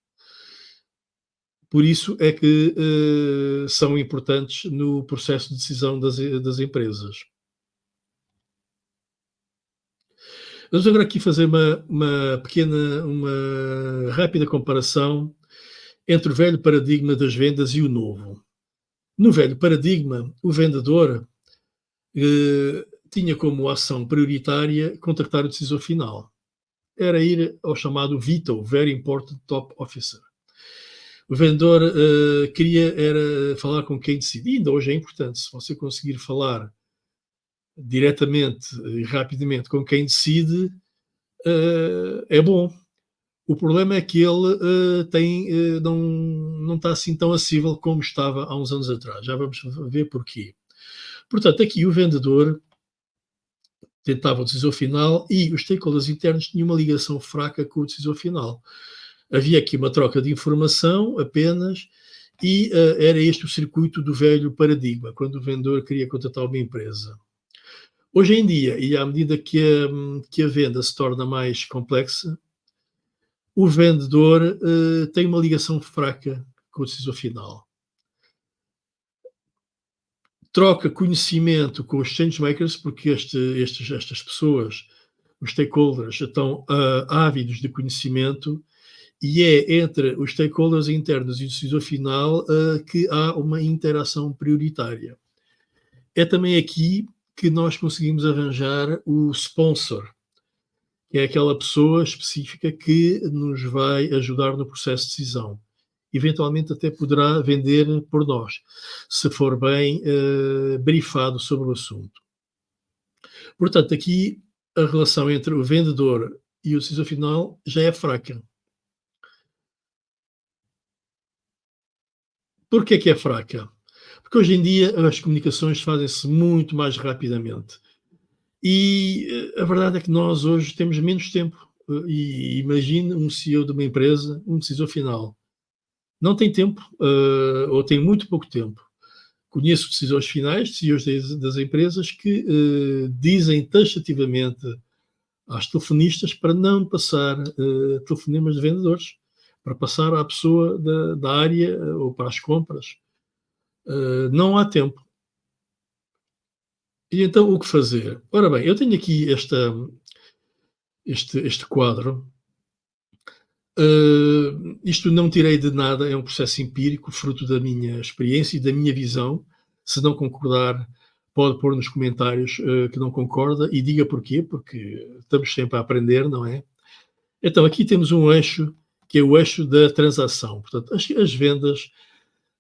Por isso é que são importantes no processo de decisão das empresas. Vamos agora aqui fazer uma rápida comparação entre o velho paradigma das vendas e o novo. No velho paradigma, o vendedor tinha como ação prioritária contactar o decisor final. Era ir ao chamado VITO, Very Important Top Officer. O vendedor queria era falar com quem decide. E ainda hoje é importante, se você conseguir falar diretamente e rapidamente com quem decide, é bom. O problema é que ele não está assim tão acessível como estava há uns anos atrás. Já vamos ver porquê. Portanto, aqui o vendedor tentava o decisor final e os stakeholders internos tinham uma ligação fraca com o decisor final. Havia aqui uma troca de informação apenas e era este o circuito do velho paradigma, quando o vendedor queria contratar uma empresa. Hoje em dia, e à medida que a venda se torna mais complexa, o vendedor tem uma ligação fraca com o decisor final. Troca conhecimento com os changemakers, porque estas pessoas, os stakeholders, estão ávidos de conhecimento, e é entre os stakeholders internos e o decisor final que há uma interação prioritária. É também aqui que nós conseguimos arranjar o sponsor, que é aquela pessoa específica que nos vai ajudar no processo de decisão. Eventualmente até poderá vender por nós, se for bem brifado sobre o assunto. Portanto, aqui a relação entre o vendedor e o decisor final já é fraca. Porquê que é fraca? Porque hoje em dia as comunicações fazem-se muito mais rapidamente. E a verdade é que nós hoje temos menos tempo. E imagine um CEO de uma empresa, um decisor final. Não tem tempo, ou tem muito pouco tempo. Conheço decisores finais, CEOs das empresas, que dizem taxativamente às telefonistas para não passar telefonemas de vendedores, para passar à pessoa da área ou para as compras. Não há tempo. E então o que fazer? Ora bem, eu tenho aqui este quadro. Isto não tirei de nada, é um processo empírico, fruto da minha experiência e da minha visão. Se não concordar, pode pôr nos comentários que não concorda e diga porquê, porque estamos sempre a aprender, não é? Então, aqui temos um eixo, que é o eixo da transação. Portanto, as vendas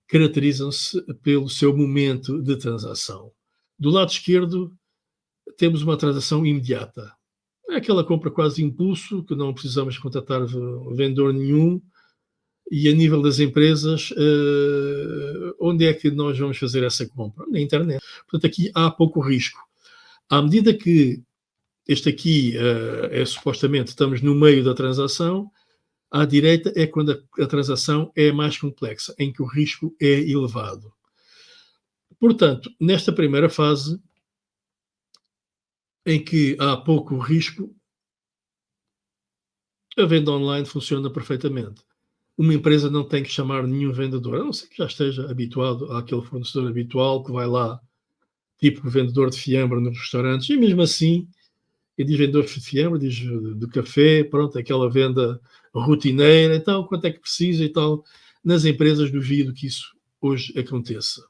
caracterizam-se pelo seu momento de transação. Do lado esquerdo, temos uma transação imediata. É aquela compra quase impulso, que não precisamos contratar vendedor nenhum. E a nível das empresas, onde é que nós vamos fazer essa compra? Na internet. Portanto, aqui há pouco risco. À medida que este aqui supostamente estamos no meio da transação, à direita é quando a transação é mais complexa, em que o risco é elevado. Portanto, nesta primeira fase, em que há pouco risco, a venda online funciona perfeitamente. Uma empresa não tem que chamar nenhum vendedor, a não ser que já esteja habituado àquele fornecedor habitual que vai lá, tipo vendedor de fiambre nos restaurantes, e mesmo assim, e diz vendedor de fiambre, diz de café, pronto, aquela venda rotineira, então quanto é que precisa e tal. Nas empresas duvido que isso hoje aconteça,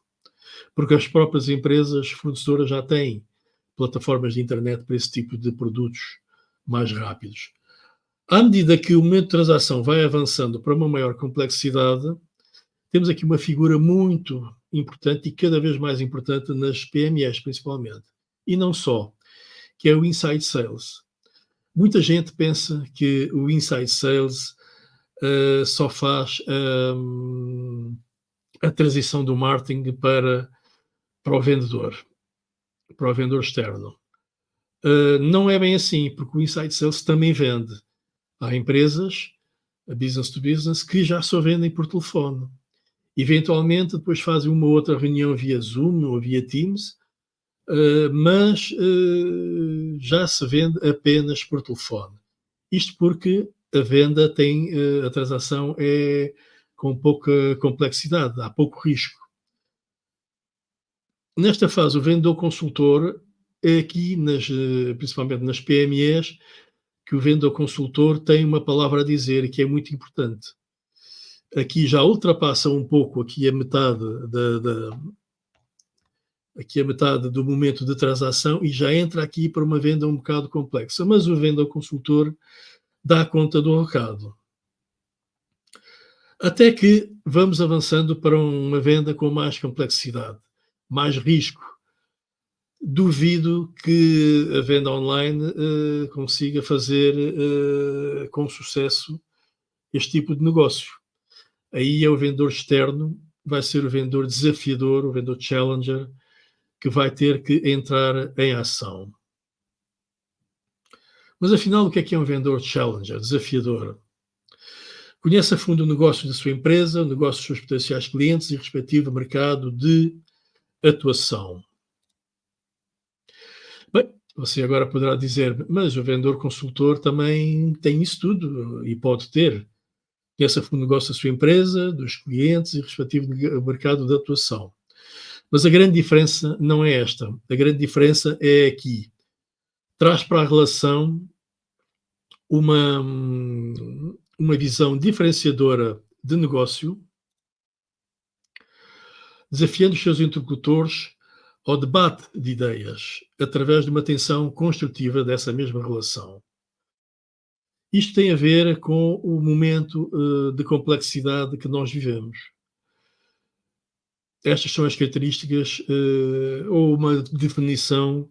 porque as próprias empresas fornecedoras já têm plataformas de internet para esse tipo de produtos mais rápidos. À medida que o momento de transação vai avançando para uma maior complexidade, temos aqui uma figura muito importante e cada vez mais importante nas PMEs, principalmente, e não só, que é o inside sales. Muita gente pensa que o inside sales só faz a transição do marketing para o vendedor externo. Não é bem assim, porque o inside sales também vende. Há empresas, a business to business, que já só vendem por telefone. Eventualmente, depois fazem uma outra reunião via Zoom ou via Teams, mas já se vende apenas por telefone. Isto porque a venda tem, a transação é com pouca complexidade, há pouco risco. Nesta fase, o vendedor consultor é aqui, principalmente nas PMEs, que o vendedor consultor tem uma palavra a dizer e que é muito importante. Aqui já ultrapassa um pouco aqui a metade aqui a metade do momento de transação e já entra aqui para uma venda um bocado complexa, mas o vendedor consultor dá conta do recado. Até que vamos avançando para uma venda com mais complexidade, mais risco. Duvido que a venda online consiga fazer com sucesso este tipo de negócio. Aí é o vendedor externo, vai ser o vendedor desafiador, o vendedor challenger, que vai ter que entrar em ação. Mas afinal, o que é um vendedor challenger, desafiador? Conhece a fundo o negócio da sua empresa, o negócio dos seus potenciais clientes e respectivo mercado de atuação. Bem, você agora poderá dizer, mas o vendedor consultor também tem isso tudo e pode ter. Conhece a fundo o negócio da sua empresa, dos clientes e respectivo mercado de atuação. Mas a grande diferença não é esta. A grande diferença é aqui. Traz para a relação uma visão diferenciadora de negócio, desafiando os seus interlocutores ao debate de ideias, através de uma tensão construtiva dessa mesma relação. Isto tem a ver com o momento de complexidade que nós vivemos. Estas são as características ou uma definição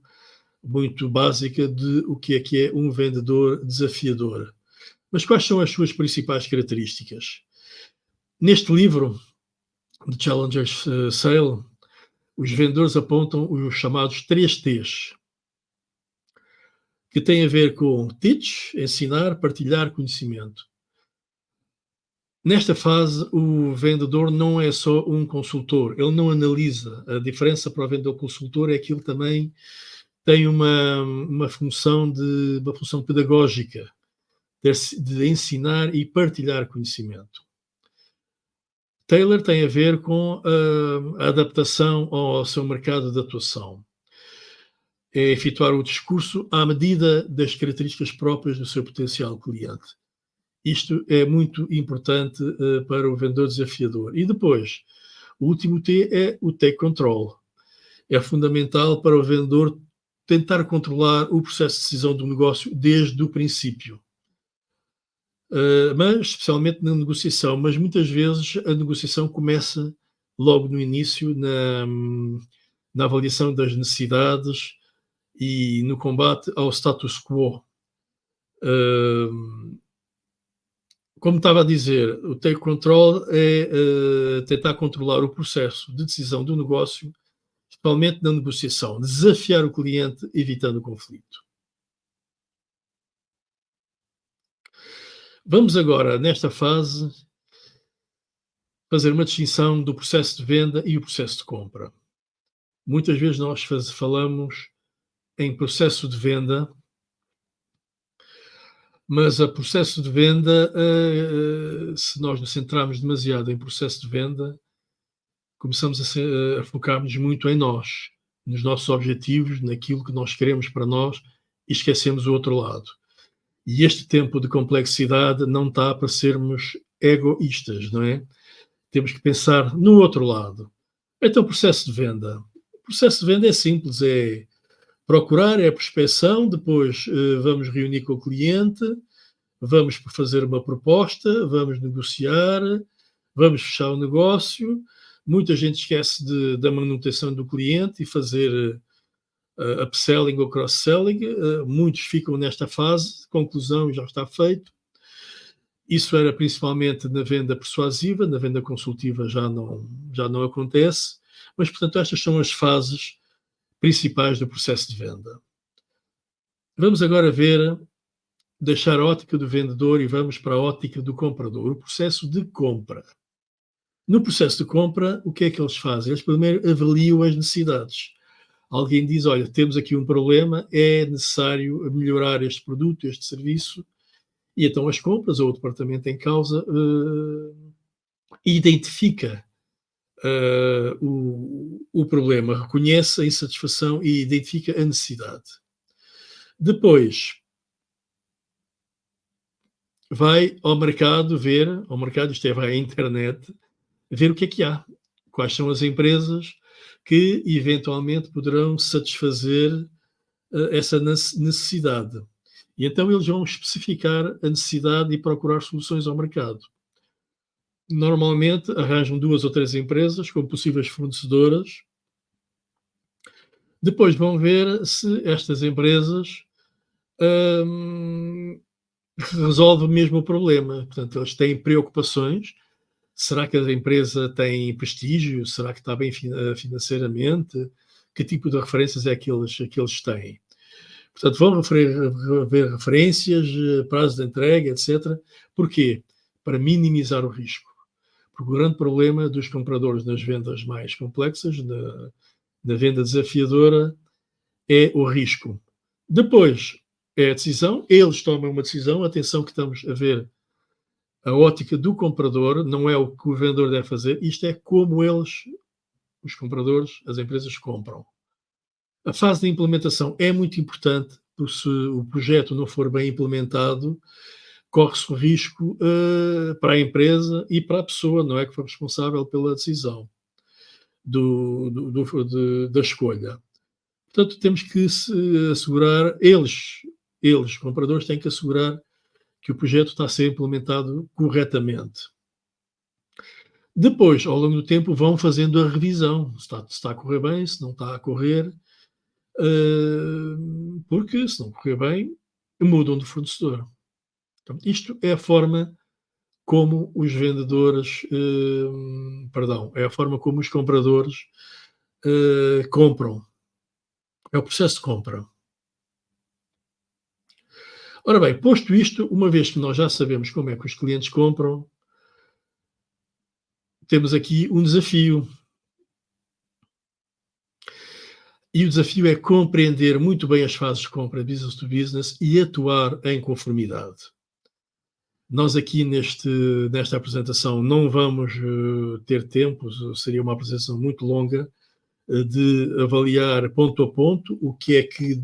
muito básica de o que é um vendedor desafiador. Mas quais são as suas principais características? Neste livro, de Challenger's Sale, os vendedores apontam os chamados 3 T's, que têm a ver com teach, ensinar, partilhar conhecimento. Nesta fase, o vendedor não é só um consultor, ele não analisa. A diferença para o vendedor consultor é que ele também tem uma função pedagógica, de ensinar e partilhar conhecimento. Taylor tem a ver com a adaptação ao seu mercado de atuação. É efetuar o discurso à medida das características próprias do seu potencial cliente. Isto é muito importante para o vendedor desafiador. E depois, o último T é o take control. É fundamental para o vendedor tentar controlar o processo de decisão do negócio desde o princípio. Mas especialmente na negociação, mas muitas vezes a negociação começa logo no início, na avaliação das necessidades e no combate ao status quo. Como estava a dizer, o take control é tentar controlar o processo de decisão do negócio, especialmente na negociação, desafiar o cliente, evitando o conflito. Vamos agora, nesta fase, fazer uma distinção do processo de venda e o processo de compra. Muitas vezes nós falamos em processo de venda, mas o processo de venda, se nós nos centrarmos demasiado em processo de venda, começamos a focar-nos muito em nós, nos nossos objetivos, naquilo que nós queremos para nós e esquecemos o outro lado. E este tempo de complexidade não está para sermos egoístas, não é? Temos que pensar no outro lado. Então, o processo de venda. O processo de venda é simples, é procurar, é a prospecção, depois vamos reunir com o cliente, vamos fazer uma proposta, vamos negociar, vamos fechar o negócio. Muita gente esquece da manutenção do cliente e fazer upselling ou cross-selling, muitos ficam nesta fase, conclusão já está feito. Isso era principalmente na venda persuasiva, na venda consultiva já não acontece, mas, portanto, estas são as fases principais do processo de venda. Vamos agora ver, deixar a ótica do vendedor e vamos para a ótica do comprador, o processo de compra. No processo de compra, o que é que eles fazem? Eles primeiro avaliam as necessidades. Alguém diz, olha, temos aqui um problema, é necessário melhorar este produto, este serviço, e então as compras, ou o departamento em causa, identifica o problema, reconhece a insatisfação e identifica a necessidade. Depois, vai ao mercado ver, isto é, vai à internet, ver o que é que há, quais são as empresas que eventualmente poderão satisfazer essa necessidade. E então eles vão especificar a necessidade e procurar soluções ao mercado. Normalmente arranjam 2 ou 3 empresas como possíveis fornecedoras. Depois vão ver se estas empresas resolvem mesmo o problema. Portanto, eles têm preocupações. Será que a empresa tem prestígio? Será que está bem financeiramente? Que tipo de referências é que eles têm? Portanto, vão ver referências, prazo de entrega, etc. Porquê? Para minimizar o risco. Porque o grande problema dos compradores nas vendas mais complexas, na venda desafiadora, é o risco. Depois é a decisão, eles tomam uma decisão, atenção que estamos a ver a ótica do comprador, não é o que o vendedor deve fazer, isto é como eles, os compradores, as empresas compram. A fase de implementação é muito importante, porque se o projeto não for bem implementado, corre-se o risco para a empresa e para a pessoa, não é, que foi responsável pela decisão da escolha. Portanto, temos que assegurar, eles, compradores, têm que assegurar que o projeto está a ser implementado corretamente. Depois, ao longo do tempo, vão fazendo a revisão, se está a correr bem, se não está a correr, porque se não correr bem, mudam de fornecedor. Então, isto é a forma como os vendedores, é a forma como os compradores compram. É o processo de compra. Ora bem, posto isto, uma vez que nós já sabemos como é que os clientes compram, temos aqui um desafio. E o desafio é compreender muito bem as fases de compra business to business e atuar em conformidade. Nós aqui nesta apresentação não vamos ter tempo, seria uma apresentação muito longa, de avaliar ponto a ponto o que é que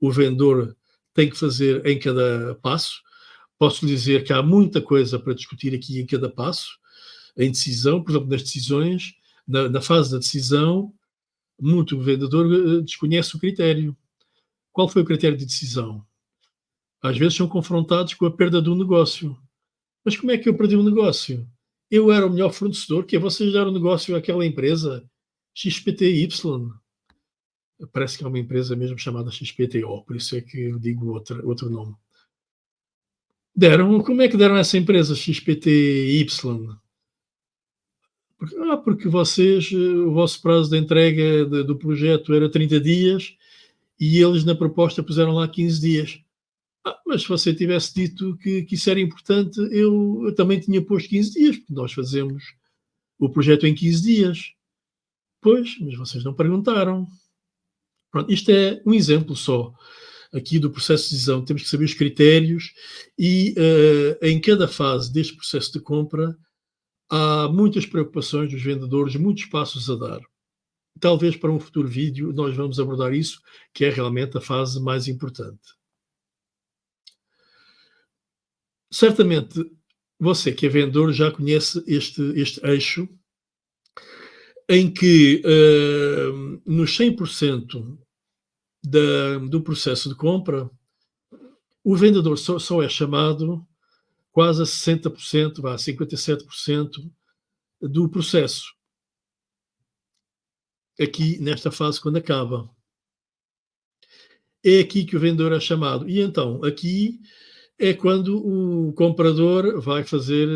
o vendedor tem que fazer em cada passo. Posso lhe dizer que há muita coisa para discutir aqui em cada passo, em decisão, por exemplo, nas decisões, na fase da decisão, muito vendedor desconhece o critério. Qual foi o critério de decisão? Às vezes são confrontados com a perda do negócio. Mas como é que eu perdi o negócio? Eu era o melhor fornecedor, que é vocês deram negócio àquela empresa XPTY. Parece que é uma empresa mesmo chamada XPTO, por isso é que eu digo outro nome. Como é que deram essa empresa XPTY? Porque vocês, o vosso prazo de entrega do projeto era 30 dias e eles na proposta puseram lá 15 dias. Mas se você tivesse dito que isso era importante, eu também tinha posto 15 dias, porque nós fazemos o projeto em 15 dias. Pois, mas vocês não perguntaram. Pronto, isto é um exemplo só aqui do processo de decisão. Temos que saber os critérios e em cada fase deste processo de compra há muitas preocupações dos vendedores, muitos passos a dar. Talvez para um futuro vídeo nós vamos abordar isso, que é realmente a fase mais importante. Certamente você que é vendedor já conhece este eixo em que nos 100% do processo de compra, o vendedor só é chamado quase a 60%, 57% do processo. Aqui nesta fase quando acaba. é aqui que o vendedor é chamado. E então, aqui é quando o comprador vai fazer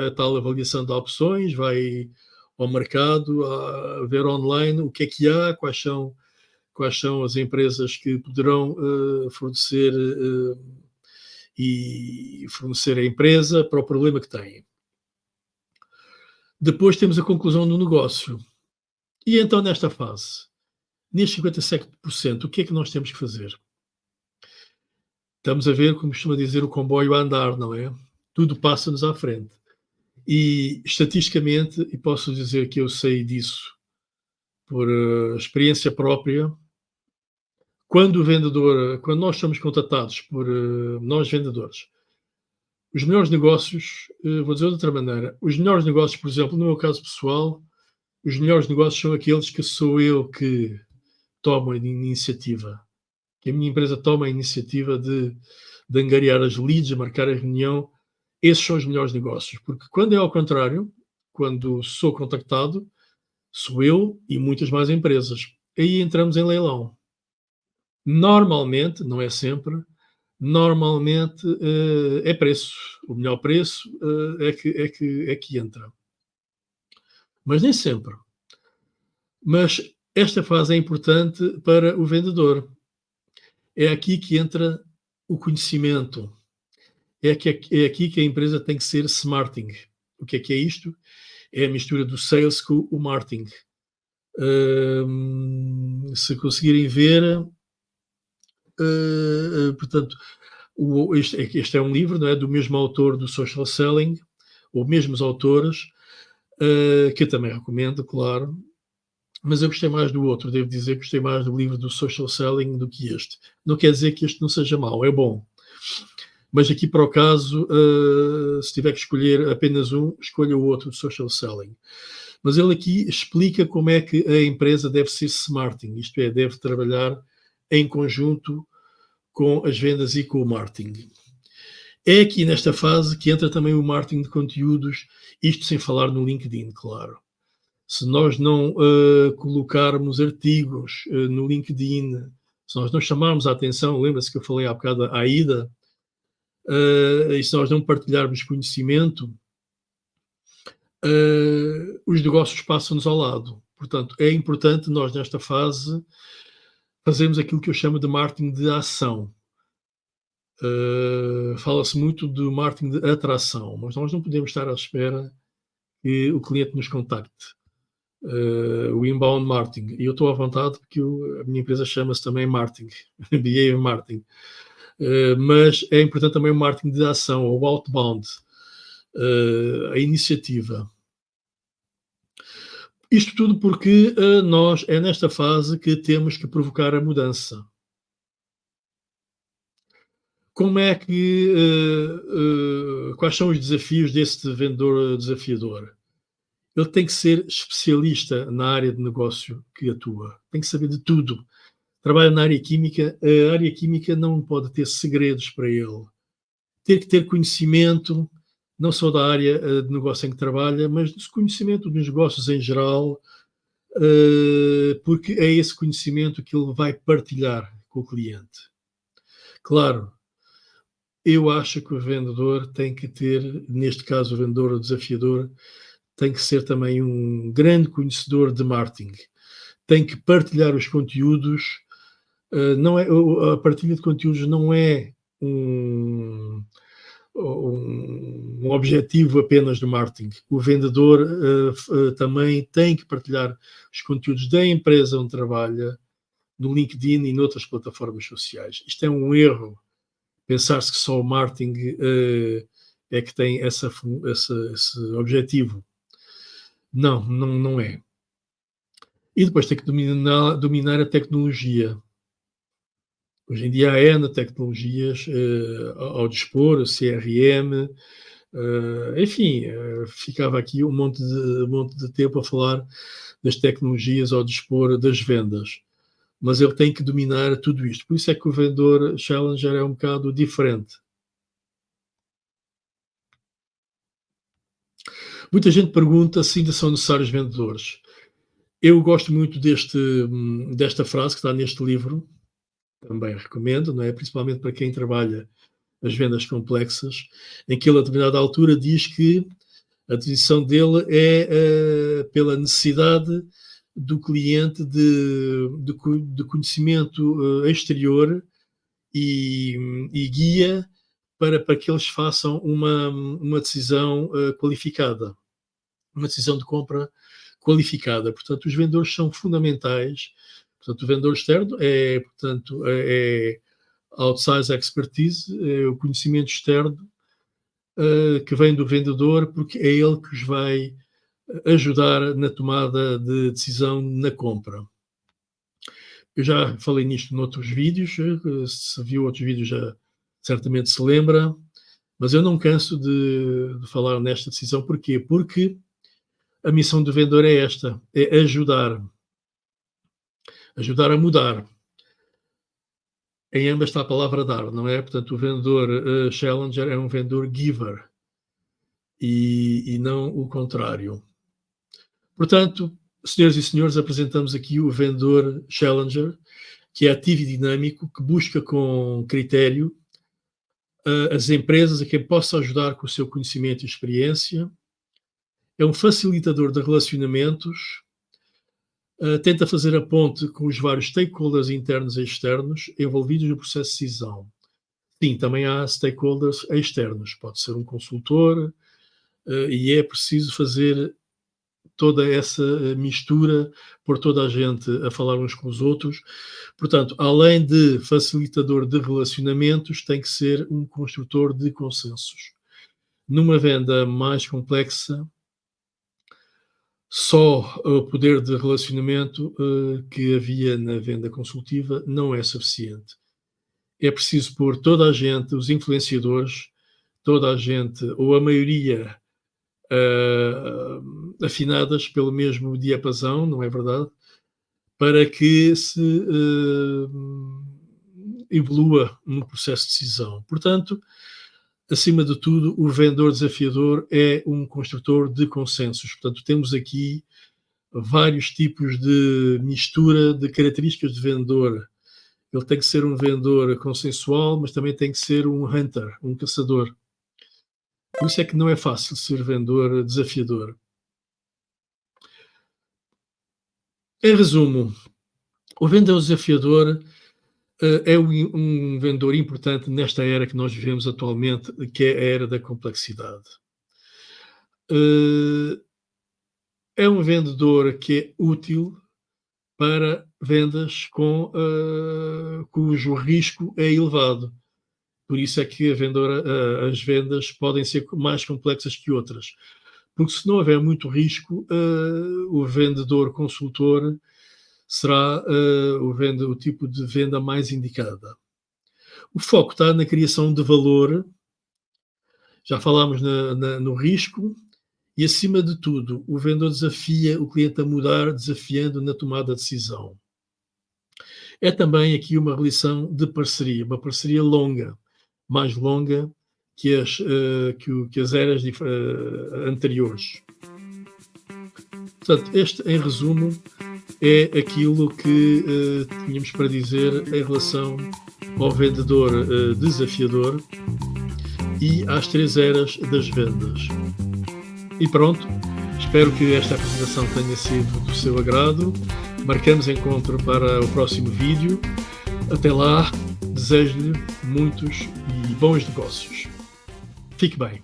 a tal avaliação de opções, vai ao mercado a ver online o que é que há, quais são as empresas que poderão fornecer e fornecer a empresa para o problema que têm. Depois temos a conclusão do negócio. E então, nesta fase, nestes 57%, o que é que nós temos que fazer? Estamos a ver, como costuma dizer, o comboio a andar, não é? Tudo passa-nos à frente. E, estatisticamente, e posso dizer que eu sei disso por experiência própria, quando nós somos contatados por nós vendedores, os melhores negócios, vou dizer de outra maneira, os melhores negócios, por exemplo, no meu caso pessoal, os melhores negócios são aqueles que sou eu que tomo a iniciativa, que a minha empresa toma a iniciativa de angariar as leads, marcar a reunião. Esses são os melhores negócios, porque quando é ao contrário, quando sou contactado, sou eu e muitas mais empresas. Aí entramos em leilão. Normalmente, não é sempre, normalmente é preço. O melhor preço é que entra. Mas nem sempre. Mas esta fase é importante para o vendedor. É aqui que entra o conhecimento. É aqui que a empresa tem que ser smarting. O que é isto? É a mistura do sales com o marketing. Se conseguirem ver, portanto, este é um livro, não é, do mesmo autor do Social Selling, ou mesmos autores, que eu também recomendo, claro, mas eu gostei mais do outro, devo dizer que gostei mais do livro do Social Selling do que este. Não quer dizer que este não seja mau, é bom. Mas aqui para o caso, se tiver que escolher apenas um, escolha o outro, do Social Selling. Mas ele aqui explica como é que a empresa deve ser smarting, isto é, deve trabalhar em conjunto com as vendas e com o marketing. É aqui nesta fase que entra também o marketing de conteúdos, isto sem falar no LinkedIn, claro. Se nós não colocarmos artigos no LinkedIn, se nós não chamarmos a atenção, lembra-se que eu falei há bocado à Ida, e se nós não partilharmos conhecimento, os negócios passam-nos ao lado. Portanto, é importante nós, nesta fase, fazermos aquilo que eu chamo de marketing de ação. Fala-se muito do marketing de atração, mas nós não podemos estar à espera que o cliente nos contacte. O inbound marketing. E eu estou à vontade porque a minha empresa chama-se também marketing, Behavior Marketing. Mas é importante também o marketing de ação, o outbound, a iniciativa. Isto tudo porque nós é nesta fase que temos que provocar a mudança. Como é que quais são os desafios deste vendedor desafiador? Ele tem que ser especialista na área de negócio que atua, tem que saber de tudo. Trabalha na área química, a área química não pode ter segredos para ele. Ter que ter conhecimento, não só da área de negócio em que trabalha, mas do conhecimento dos negócios em geral, porque é esse conhecimento que ele vai partilhar com o cliente. Claro, eu acho que o vendedor tem que ter, neste caso o vendedor ou desafiador, tem que ser também um grande conhecedor de marketing. Tem que partilhar os conteúdos. Não é, a partilha de conteúdos não é um objetivo apenas do marketing. O vendedor também tem que partilhar os conteúdos da empresa onde trabalha, no LinkedIn e noutras plataformas sociais. Isto é um erro, pensar-se que só o marketing é que tem esse objetivo. Não é. E depois tem que dominar a tecnologia. Hoje em dia há N tecnologias ao dispor, o CRM, enfim, ficava aqui um monte de tempo a falar das tecnologias ao dispor das vendas. Mas ele tem que dominar tudo isto. Por isso é que o vendedor Challenger é um bocado diferente. Muita gente pergunta se ainda são necessários vendedores. Eu gosto muito desta frase que está neste livro, também recomendo, não é? Principalmente para quem trabalha as vendas complexas, em que ele, a determinada altura, diz que a decisão dele é pela necessidade do cliente de conhecimento exterior e guia para que eles façam uma decisão qualificada, uma decisão de compra qualificada. Portanto, os vendedores são fundamentais. Portanto, o vendedor externo é outside expertise, é o conhecimento externo que vem do vendedor, porque é ele que os vai ajudar na tomada de decisão na compra. Eu já falei nisto noutros vídeos, se viu outros vídeos já certamente se lembra, mas eu não canso de falar nesta decisão. Porquê? Porque a missão do vendedor é esta, é ajudar a mudar. Em ambas está a palavra dar, não é? Portanto, o vendedor challenger é um vendedor giver e não o contrário. Portanto, senhoras e senhores, apresentamos aqui o vendedor challenger, que é ativo e dinâmico, que busca com critério as empresas a quem possa ajudar com o seu conhecimento e experiência, é um facilitador de relacionamentos, tenta fazer a ponte com os vários stakeholders internos e externos envolvidos no processo de decisão. Sim, também há stakeholders externos, pode ser um consultor, e é preciso fazer toda essa mistura, pôr toda a gente a falar uns com os outros. Portanto, além de facilitador de relacionamentos, tem que ser um construtor de consensos. Numa venda mais complexa, só o poder de relacionamento que havia na venda consultiva não é suficiente. É preciso pôr toda a gente, os influenciadores, toda a gente, ou a maioria, afinadas pelo mesmo diapasão, não é verdade? Para que se evolua no processo de decisão. Portanto, acima de tudo, o vendedor desafiador é um construtor de consensos. Portanto, temos aqui vários tipos de mistura de características de vendedor. Ele tem que ser um vendedor consensual, mas também tem que ser um hunter, um caçador. Por isso é que não é fácil ser vendedor desafiador. Em resumo, o vendedor desafiador é um vendedor importante nesta era que nós vivemos atualmente, que é a era da complexidade. É um vendedor que é útil para vendas cujo risco é elevado. Por isso é que as vendas podem ser mais complexas que outras. Porque se não houver muito risco, o vendedor consultor será o tipo de venda mais indicada. O foco está na criação de valor, já falámos no risco, e acima de tudo, o vendedor desafia o cliente a mudar, desafiando na tomada de decisão. É também aqui uma relação de parceria, uma parceria longa, mais longa que as eras anteriores. Portanto, este, em resumo, é aquilo que tínhamos para dizer em relação ao vendedor desafiador e às 3 eras das vendas. E pronto, espero que esta apresentação tenha sido do seu agrado. Marcamos encontro para o próximo vídeo. Até lá, desejo-lhe muitos e bons negócios. Fique bem.